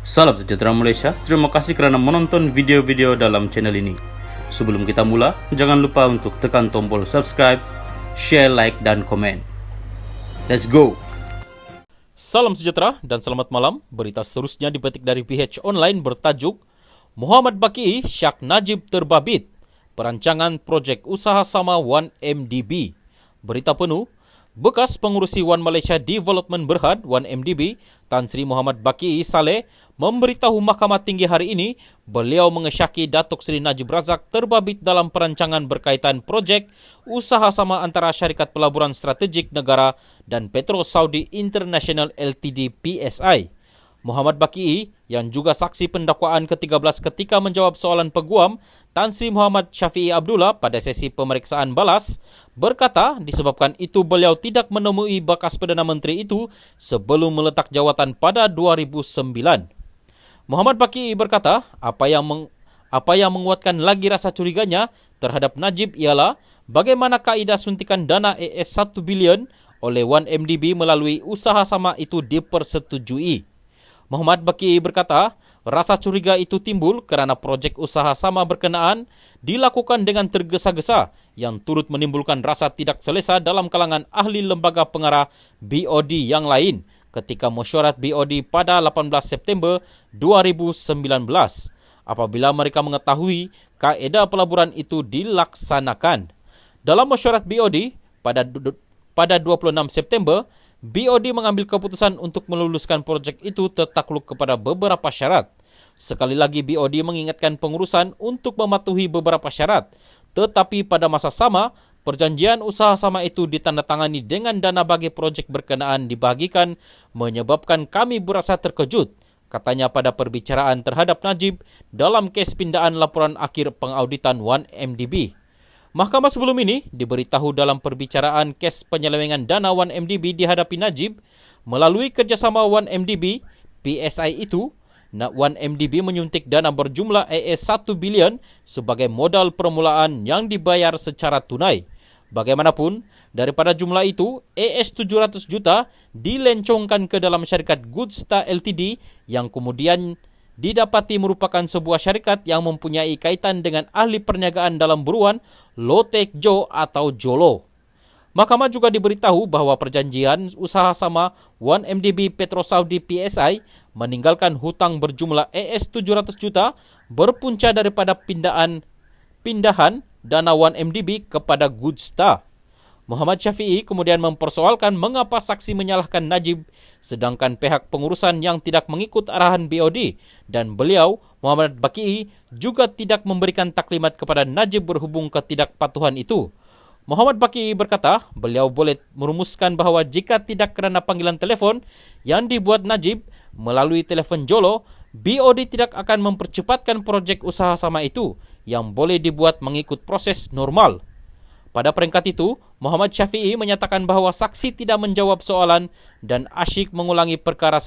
Salam sejahtera Malaysia, terima kasih kerana menonton video-video dalam channel ini. Sebelum kita mula, jangan lupa untuk tekan tombol subscribe, share, like, dan komen. Let's go! Salam sejahtera dan selamat malam. Berita seterusnya dipetik dari PH Online bertajuk Muhammad Baki syak Najib terbabit, perancangan projek usaha sama 1MDB. Berita penuh, bekas pengurusi One Malaysia Development Berhad 1MDB, Tan Sri Muhammad Baki Saleh memberitahu Mahkamah Tinggi hari ini beliau mengesyaki Datuk Seri Najib Razak terbabit dalam perancangan berkaitan projek usaha sama antara Syarikat Pelaburan Strategik Negara dan Petro Saudi International Ltd PSI. Muhammad Baki yang juga saksi pendakwaan ke-13 ketika menjawab soalan peguam Tan Sri Muhammad Syafiee Abdullah pada sesi pemeriksaan balas berkata disebabkan itu beliau tidak menemui bekas Perdana Menteri itu sebelum meletak jawatan pada 2009. Muhammad Baki berkata apa yang menguatkan lagi rasa curiganya terhadap Najib ialah bagaimana kaedah suntikan dana AS 1 bilion oleh 1MDB melalui usaha sama itu dipersetujui. Muhammad Baki berkata, rasa curiga itu timbul kerana projek usaha sama berkenaan dilakukan dengan tergesa-gesa yang turut menimbulkan rasa tidak selesa dalam kalangan ahli lembaga pengarah BOD yang lain ketika mesyuarat BOD pada 18 September 2019 apabila mereka mengetahui kaedah pelaburan itu dilaksanakan. Dalam mesyuarat BOD pada 26 September, BOD mengambil keputusan untuk meluluskan projek itu tertakluk kepada beberapa syarat. Sekali lagi BOD mengingatkan pengurusan untuk mematuhi beberapa syarat. Tetapi pada masa sama, perjanjian usaha sama itu ditandatangani dengan dana bagi projek berkenaan dibahagikan menyebabkan kami berasa terkejut, katanya pada perbicaraan terhadap Najib dalam kes pindaan laporan akhir pengauditan 1MDB. Mahkamah sebelum ini diberitahu dalam perbicaraan kes penyelewengan dana 1MDB dihadapi Najib melalui kerjasama 1MDB, PSI itu, 1MDB menyuntik dana berjumlah AS 1 bilion sebagai modal permulaan yang dibayar secara tunai. Bagaimanapun, daripada jumlah itu, AS 700 juta dilencongkan ke dalam syarikat Goodstar Ltd yang kemudian didapati merupakan sebuah syarikat yang mempunyai kaitan dengan ahli perniagaan dalam buruan Lotek Jo atau Jolo. Mahkamah juga diberitahu bahawa perjanjian usaha sama 1MDB Petro Saudi PSI meninggalkan hutang berjumlah AS 700 juta berpunca daripada pindahan dana 1MDB kepada Goodstar. Muhammad Syafiee kemudian mempersoalkan mengapa saksi menyalahkan Najib sedangkan pihak pengurusan yang tidak mengikut arahan BOD dan beliau, Muhammad Baki, juga tidak memberikan taklimat kepada Najib berhubung ketidakpatuhan itu. Muhammad Baki berkata beliau boleh merumuskan bahawa jika tidak kerana panggilan telefon yang dibuat Najib melalui telefon Jolo, BOD tidak akan mempercepatkan projek usaha sama itu yang boleh dibuat mengikut proses normal. Pada peringkat itu, Muhammad Syafiee menyatakan bahawa saksi tidak menjawab soalan dan asyik mengulangi perkara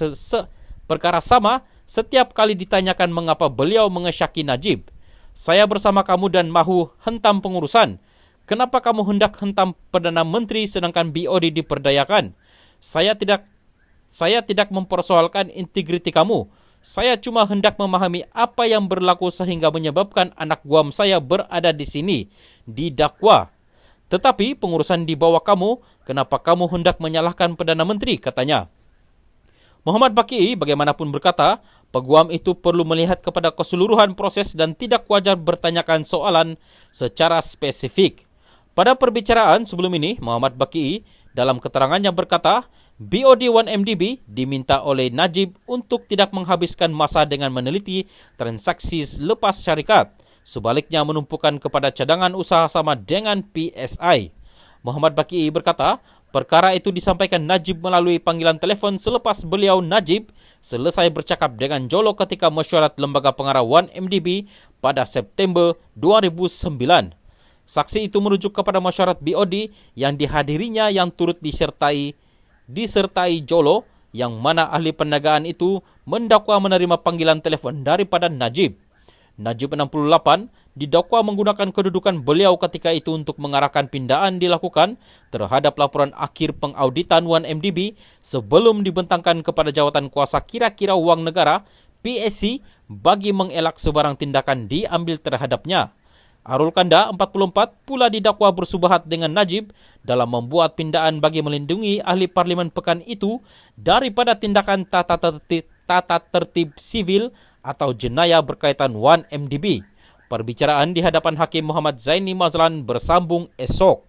sama setiap kali ditanyakan mengapa beliau mengesyaki Najib. Saya bersama kamu dan mahu hentam pengurusan. Kenapa kamu hendak hentam Perdana Menteri sedangkan BOD diperdayakan? Saya tidak mempersoalkan integriti kamu. Saya cuma hendak memahami apa yang berlaku sehingga menyebabkan anak guam saya berada di sini, didakwa. Tetapi pengurusan di bawah kamu, kenapa kamu hendak menyalahkan Perdana Menteri, katanya. Muhammad Baki bagaimanapun berkata, peguam itu perlu melihat kepada keseluruhan proses dan tidak wajar bertanyakan soalan secara spesifik. Pada perbicaraan sebelum ini, Muhammad Baki dalam keterangannya berkata, BOD 1MDB diminta oleh Najib untuk tidak menghabiskan masa dengan meneliti transaksi lepas syarikat. Sebaliknya menumpukan kepada cadangan usaha sama dengan PSI. Muhammad Baki berkata, perkara itu disampaikan Najib melalui panggilan telefon selepas beliau Najib selesai bercakap dengan Jolo ketika mesyuarat lembaga pengarah 1MDB pada September 2009. Saksi itu merujuk kepada mesyuarat BOD yang dihadirinya yang turut disertai Jolo yang mana ahli perniagaan itu mendakwa menerima panggilan telefon daripada Najib. Najib 68 didakwa menggunakan kedudukan beliau ketika itu untuk mengarahkan pindaan dilakukan terhadap laporan akhir pengauditan 1MDB sebelum dibentangkan kepada jawatan kuasa kira-kira wang negara PSC bagi mengelak sebarang tindakan diambil terhadapnya. Arul Kanda, 44, pula didakwa bersubahat dengan Najib dalam membuat pindaan bagi melindungi ahli parlimen pekan itu daripada tindakan tata tertib sivil atau jenayah berkaitan 1MDB. Perbicaraan di hadapan Hakim Muhammad Zaini Mazlan bersambung esok.